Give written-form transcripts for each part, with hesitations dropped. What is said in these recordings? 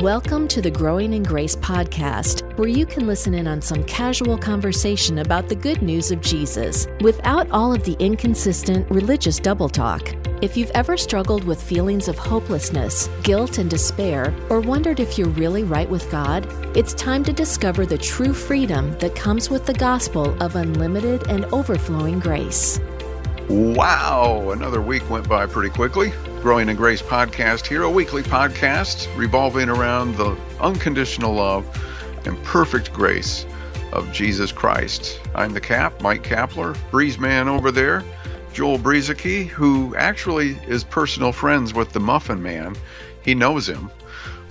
Welcome to the Growing in Grace podcast, where you can listen in on some casual conversation about the good news of Jesus without all of the inconsistent religious double talk. If you've ever struggled with feelings of hopelessness, guilt, and despair, or wondered if you're really right with God, it's time to discover the true freedom that comes with the gospel of unlimited and overflowing grace. Wow, another week went by pretty quickly. Growing in Grace podcast here, a weekly podcast revolving around the unconditional love and perfect grace of Jesus Christ. I'm the Cap, Mike Kapler, Breeze Man over there, Joel Breezicky, who actually is personal friends with the Muffin Man. He knows him.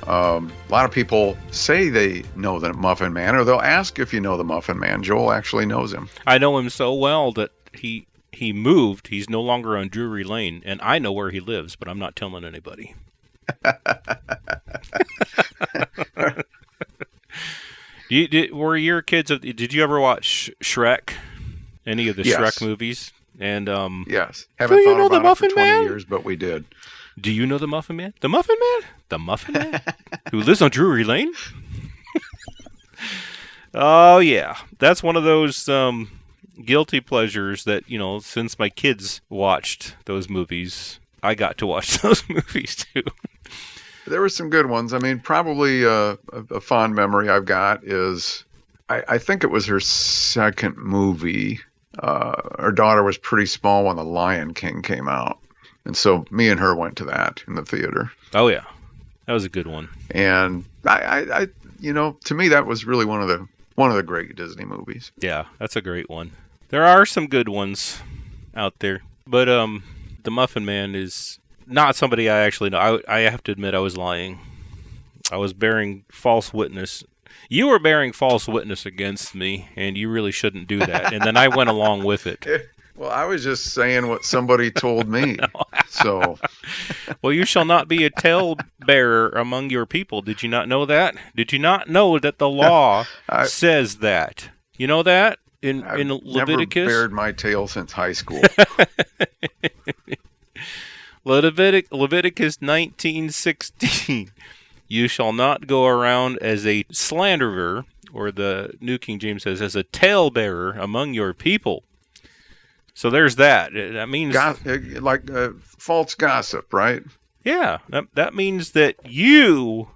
A lot of people say they know the Muffin Man, or they'll ask if you know the Muffin Man. Joel actually knows him. I know him so well that he moved. He's no longer on Drury Lane, and I know where he lives, but I'm not telling anybody. Were your kids? Did you ever watch Shrek? Any of the Shrek movies? And yes, haven't thought about it for 20 years, but we did. Do you know the Muffin Man? The Muffin Man? The Muffin Man? Who lives on Drury Lane? Oh yeah, that's one of those guilty pleasures that, you know, since my kids watched those movies, I got to watch those movies too. There were some good ones. I mean, probably a fond memory I've got is, I think it was her second movie. Her daughter was pretty small when The Lion King came out. And so me and her went to that in the theater. Oh yeah, that was a good one. And I you know, to me that was really one of the great Disney movies. Yeah, that's a great one. There are some good ones out there, but the Muffin Man is not somebody I actually know. I have to admit I was lying. I was bearing false witness. You were bearing false witness against me, and you really shouldn't do that. And then I went along with it. Well, I was just saying what somebody told me. So, well, you shall not be a talebearer among your people. Did you not know that? Did you not know that the law says that? You know that? In Leviticus? I've never bared my tail since high school. Leviticus 19:16. You shall not go around as a slanderer, or the New King James says, as a talebearer among your people. So there's that. That means false gossip, right? Yeah, that means that you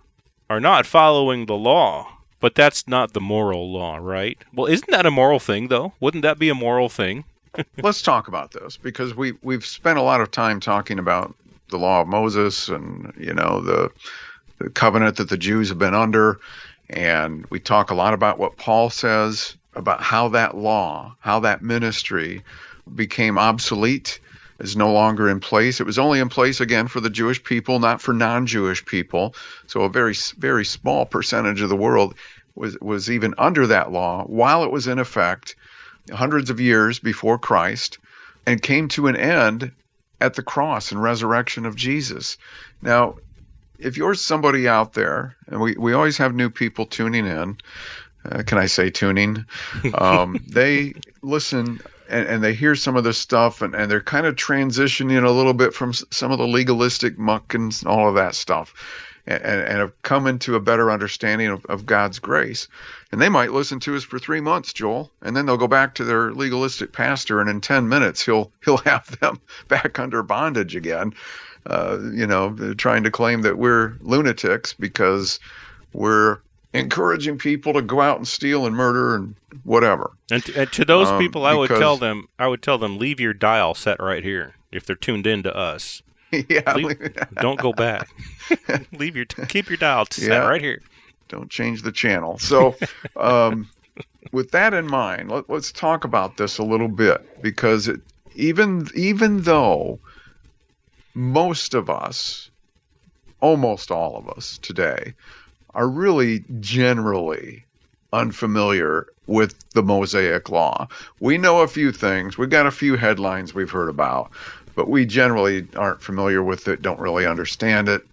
are not following the law. But that's not the moral law, right? Well, isn't that a moral thing, though? Wouldn't that be a moral thing? Let's talk about this, because we've spent a lot of time talking about the law of Moses and, you know, the covenant that the Jews have been under. And we talk a lot about what Paul says about how that law, how that ministry became obsolete, is no longer in place. It was only in place, again, for the Jewish people, not for non-Jewish people. So a very, very small percentage of the world was even under that law while it was in effect hundreds of years before Christ, and came to an end at the cross and resurrection of Jesus. Now, if you're somebody out there, and we always have new people tuning in, can I say tuning? They listen and they hear some of this stuff, and they're kind of transitioning a little bit from some of the legalistic muck and all of that stuff, and have come into a better understanding of God's grace. And they might listen to us for 3 months, Joel, and then they'll go back to their legalistic pastor, and in 10 minutes he'll have them back under bondage again, trying to claim that we're lunatics because we're encouraging people to go out and steal and murder and whatever. And to those people, I would tell them, leave your dial set right here if they're tuned in to us. Yeah, don't go back. Keep your dial set right here. Don't change the channel. So, with that in mind, let's talk about this a little bit, because even though most of us, almost all of us today, are really generally unfamiliar with the Mosaic law. We know a few things. We've got a few headlines we've heard about, but we generally aren't familiar with it, don't really understand it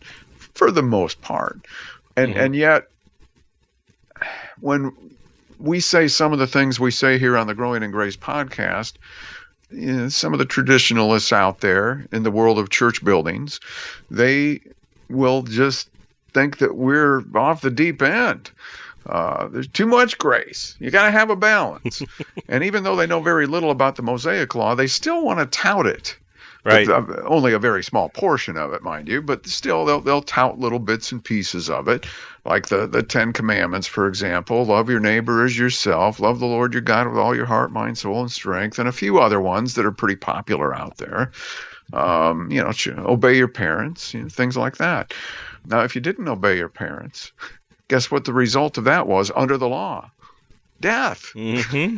for the most part. And yet, when we say some of the things we say here on the Growing in Grace podcast, you know, some of the traditionalists out there in the world of church buildings, they will just think that we're off the deep end. There's too much grace. You got to have a balance. And even though they know very little about the Mosaic law, they still want to tout it. Right. Only a very small portion of it, mind you, but still they'll tout little bits and pieces of it, like the Ten Commandments, for example. Love your neighbor as yourself. Love the Lord your God with all your heart, mind, soul, and strength, and a few other ones that are pretty popular out there. Obey your parents, things like that. Now, if you didn't obey your parents, guess what the result of that was under the law? Death. Mm-hmm.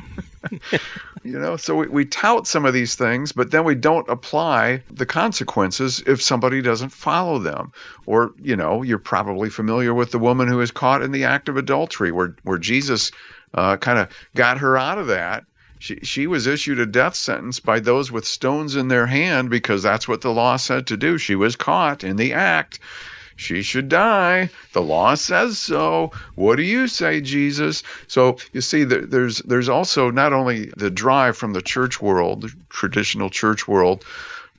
So we tout some of these things, but then we don't apply the consequences if somebody doesn't follow them. Or, you're probably familiar with the woman who is caught in the act of adultery, where Jesus kind of got her out of that. She was issued a death sentence by those with stones in their hand because that's what the law said to do. She was caught in the act. She should die. The law says so. What do you say, Jesus? So you see, there's also not only the drive from the church world, the traditional church world,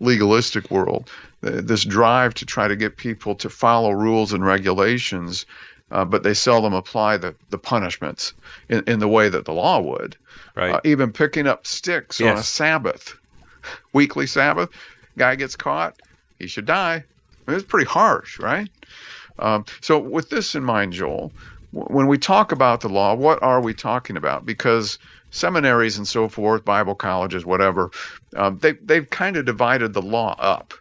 legalistic world, this drive to try to get people to follow rules and regulations, but they seldom apply the punishments in the way that the law would. Right. Even picking up sticks on a Sabbath, weekly Sabbath, guy gets caught, he should die. It's pretty harsh, right? So with this in mind, Joel, when we talk about the law, what are we talking about? Because seminaries and so forth, Bible colleges, whatever, they've kind of divided the law up.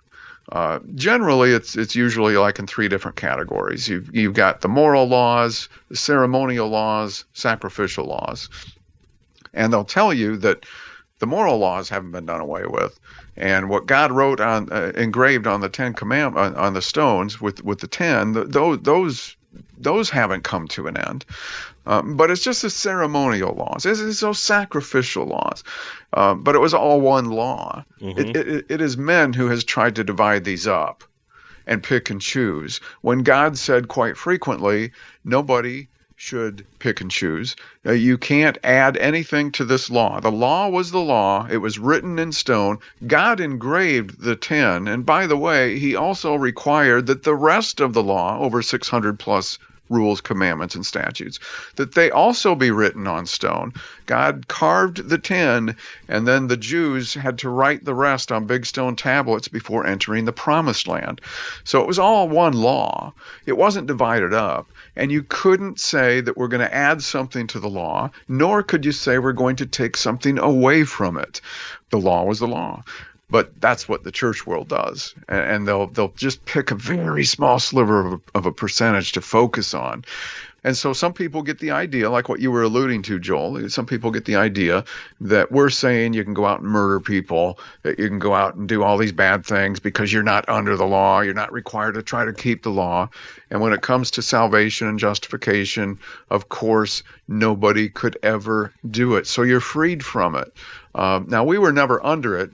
Generally, it's usually like in three different categories. You've got the moral laws, the ceremonial laws, sacrificial laws. And they'll tell you that the moral laws haven't been done away with. And what God wrote on, engraved on the Ten Commandments, on the stones with the 10, those haven't come to an end. But it's just the ceremonial laws. It's those sacrificial laws. But it was all one law. Mm-hmm. It is men who has tried to divide these up and pick and choose. When God said quite frequently, nobody should pick and choose. You can't add anything to this law. The law was the law. It was written in stone. God engraved the 10. And by the way, he also required that the rest of the law, over 600 plus rules, commandments, and statutes, that they also be written on stone. God carved the 10, and then the Jews had to write the rest on big stone tablets before entering the promised land. So it was all one law. It wasn't divided up. And you couldn't say that we're going to add something to the law, nor could you say we're going to take something away from it. The law was the law. But that's what the church world does. And they'll just pick a very small sliver of a percentage to focus on. And so some people get the idea, like what you were alluding to, Joel, some people get the idea that we're saying you can go out and murder people, that you can go out and do all these bad things because you're not under the law, you're not required to try to keep the law. And when it comes to salvation and justification, of course, nobody could ever do it. So you're freed from it. Now, we were never under it,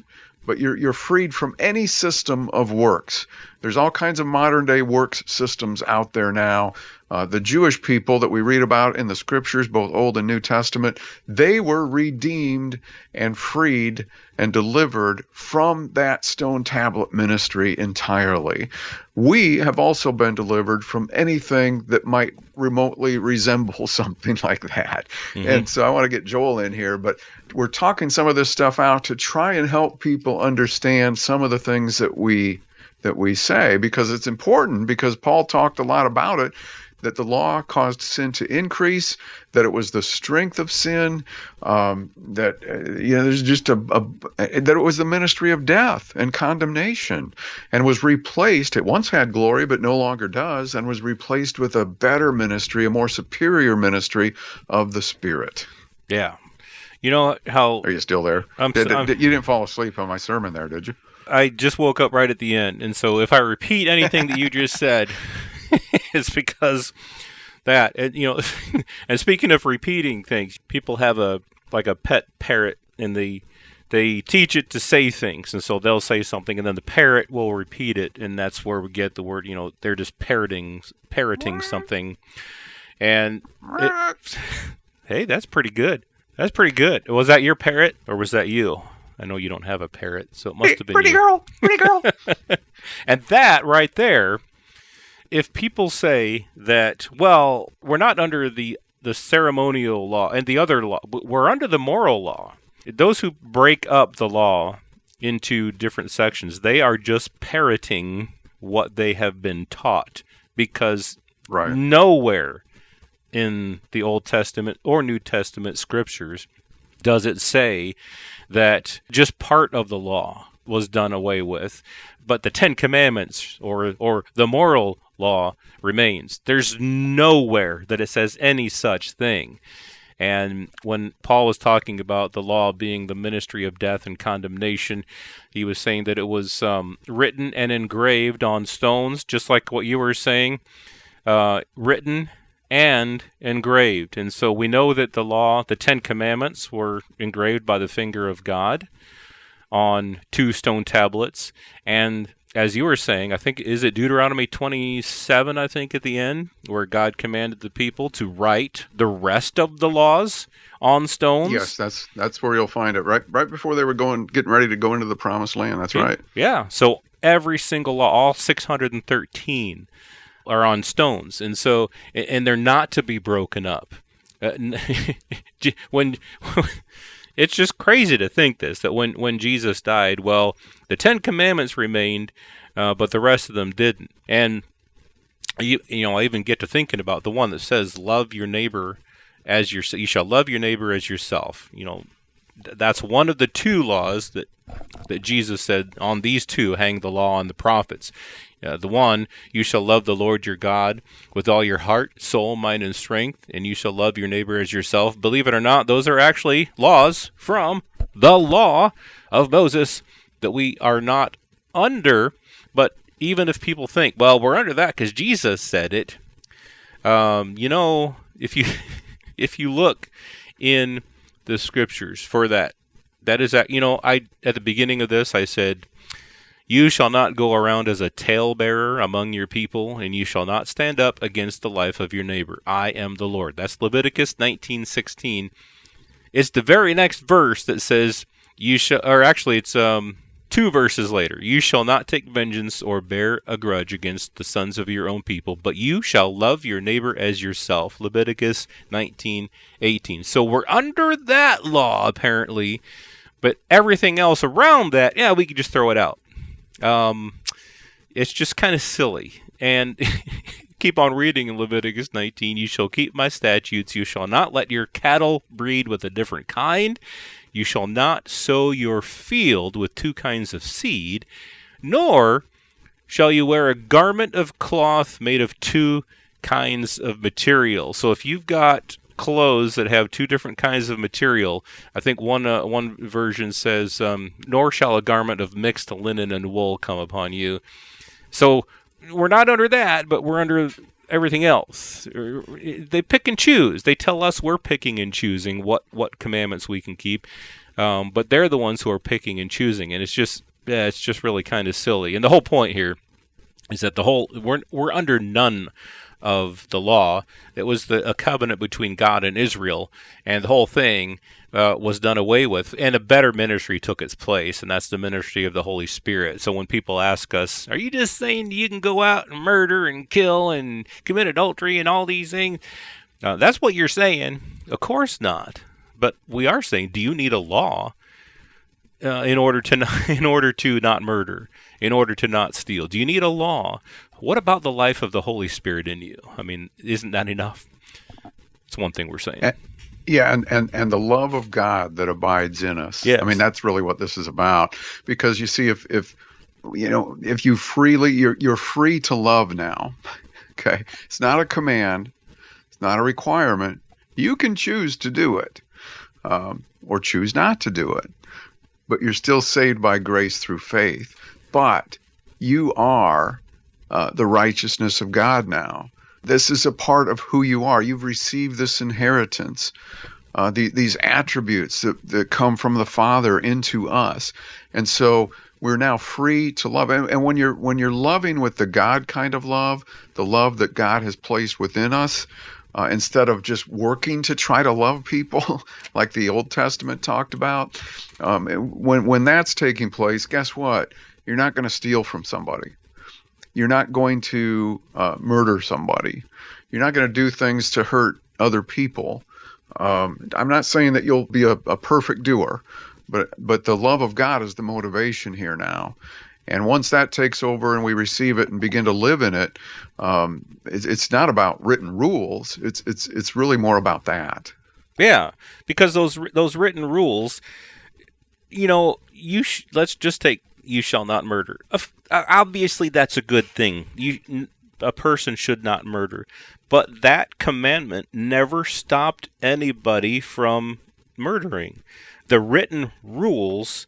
but you're freed from any system of works. There's all kinds of modern day works systems out there now. The Jewish people that we read about in the scriptures, both Old and New Testament, they were redeemed and freed and delivered from that stone tablet ministry entirely. We have also been delivered from anything that might remotely resemble something like that. Mm-hmm. And so I want to get Joel in here, but we're talking some of this stuff out to try and help people understand some of the things that we say, because it's important, because Paul talked a lot about it, that the law caused sin to increase, that it was the strength of sin, there's just that it was the ministry of death and condemnation, and was replaced. It once had glory, but no longer does, and was replaced with a better ministry, a more superior ministry of the Spirit. Yeah. You know how... Are you still there? You didn't fall asleep on my sermon there, did you? I just woke up right at the end, and so if I repeat anything that you just said, it's because that, and and speaking of repeating things, people have a pet parrot, and they teach it to say things, and so they'll say something, and then the parrot will repeat it, and that's where we get the word, they're just parroting something, and hey, that's pretty good. That's pretty good. Was that your parrot, or was that you? I know you don't have a parrot, so it must have been pretty you. Pretty girl. And that right there if people say that, well, we're not under the ceremonial law and the other law, we're under the moral law. Those who break up the law into different sections, they are just parroting what they have been taught, because nowhere in the Old Testament or New Testament scriptures does it say that just part of the law was done away with, but the Ten Commandments or the moral law remains. There's nowhere that it says any such thing. And when Paul was talking about the law being the ministry of death and condemnation, he was saying that it was written and engraved on stones, just like what you were saying, written and engraved. And so we know that the law, the Ten Commandments, were engraved by the finger of God on 2 stone tablets. And as you were saying, I think, is it Deuteronomy 27, I think, at the end, where God commanded the people to write the rest of the laws on stones? Yes, that's where you'll find it, right before they were getting ready to go into the promised land. That's right. Yeah, so every single law, all 613, are on stones, and they're not to be broken up. When it's just crazy to think that when Jesus died, well, the Ten Commandments remained, but the rest of them didn't. And I even get to thinking about the one that says, "Love your neighbor as you shall love your neighbor as yourself." That's one of the 2 laws that Jesus said, on these 2 hang the law and the prophets. The one, you shall love the Lord your God with all your heart, soul, mind, and strength, and you shall love your neighbor as yourself. Believe it or not, those are actually laws from the law of Moses that we are not under. But even if people think, well, we're under that because Jesus said it, if you look in the scriptures for that is that, at the beginning of this, I said, you shall not go around as a talebearer among your people, and you shall not stand up against the life of your neighbor. I am the Lord. That's Leviticus 19:16. It's the very next verse that says, it's 2 verses later. You shall not take vengeance or bear a grudge against the sons of your own people, but you shall love your neighbor as yourself. Leviticus 19:18. So we're under that law, apparently, but everything else around that, we could just throw it out. It's just kind of silly. And keep on reading in Leviticus 19. You shall keep my statutes. You shall not let your cattle breed with a different kind. You shall not sow your field with 2 kinds of seed, nor shall you wear a garment of cloth made of 2 kinds of material. So if you've got clothes that have 2 different kinds of material, I think one version says, nor shall a garment of mixed linen and wool come upon you. So we're not under that, but we're under everything else. They pick and choose. They tell us we're picking and choosing what commandments we can keep, but they're the ones who are picking and choosing, and it's just really kind of silly. And the whole point here is that we're under none of the law. It was a covenant between God and Israel, and the whole thing was done away with, and a better ministry took its place, and that's the ministry of the Holy Spirit. So when people ask us, are you just saying you can go out and murder and kill and commit adultery and all these things? That's what you're saying. Of course not. But we are saying, do you need a law in order to not murder, in order to not steal? Do you need a law? What about the life of the Holy Spirit in you? I mean, isn't that enough? It's one thing we're saying. And the love of God that abides in us. Yes. I mean, that's really what this is about. Because you see, if you freely, you're free to love now. Okay, it's not a command, it's not a requirement. You can choose to do it, or choose not to do it. But you're still saved by grace through faith. But you are the righteousness of God now. This is a part of who you are. You've received this inheritance, these attributes that come from the Father into us. And so we're now free to love. And when you're loving with the God kind of love, the love that God has placed within us, instead of just working to try to love people like the Old Testament talked about, when that's taking place, guess what? You're not going to steal from somebody. you're not going to murder somebody. You're not going to do things to hurt other people. I'm not saying that you'll be a perfect doer, but the love of God is the motivation here now. And once that takes over and we receive it and begin to live in it, it's not about written rules. It's really more about that. Yeah, because those written rules, let's just take "you shall not murder." Obviously, that's a good thing. A person should not murder, but that commandment never stopped anybody from murdering. The written rules,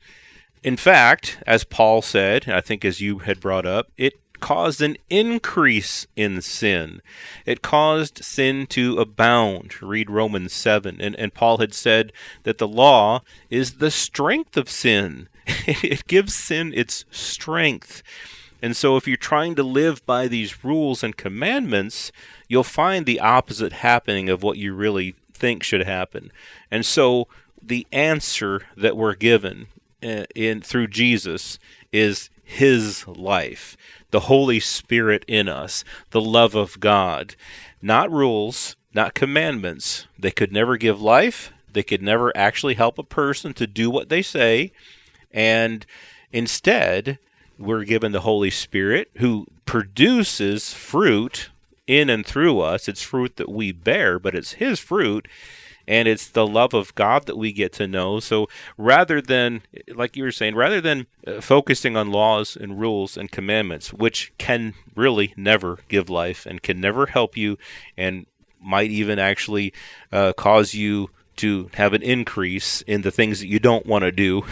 in fact, as Paul said, I think as you had brought up, it caused an increase in sin. It caused sin to abound. Read Romans 7. And Paul had said that the law is the strength of sin. It gives sin its strength. And so if you're trying to live by these rules and commandments, you'll find the opposite happening of what you really think should happen. And so the answer that we're given through Jesus is His life, the Holy Spirit in us, the love of God. Not rules, not commandments. They could never give life. They could never actually help a person to do what they say. And instead, we're given the Holy Spirit who produces fruit in and through us. It's fruit that we bear, but it's His fruit. And it's the love of God that we get to know. So rather than, like you were saying, rather than focusing on laws and rules and commandments, which can really never give life and can never help you and might even actually cause you to have an increase in the things that you don't want to do,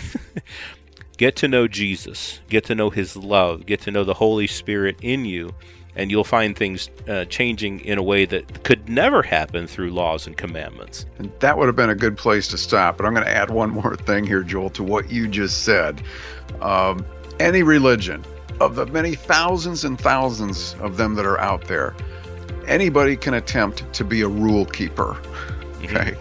get to know Jesus, get to know His love, get to know the Holy Spirit in you, and you'll find things changing in a way that could never happen through laws and commandments. And that would have been a good place to stop, but I'm going to add one more thing here, Joel, to what you just said. Any religion, of the many thousands and thousands of them that are out there, anybody can attempt to be a rule keeper. Okay?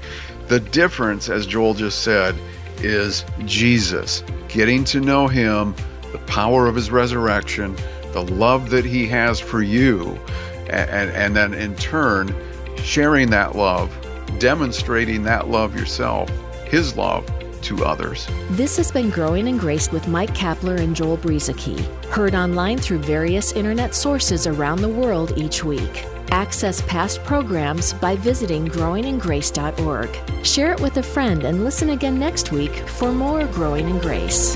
The difference, as Joel just said, is Jesus, getting to know Him, the power of His resurrection, the love that He has for you, and then in turn, sharing that love, demonstrating that love yourself, His love to others. This has been Growing in Grace with Mike Kapler and Joel Brieseke, heard online through various internet sources around the world each week. Access past programs by visiting growingingrace.org. Share it with a friend and listen again next week for more Growing in Grace.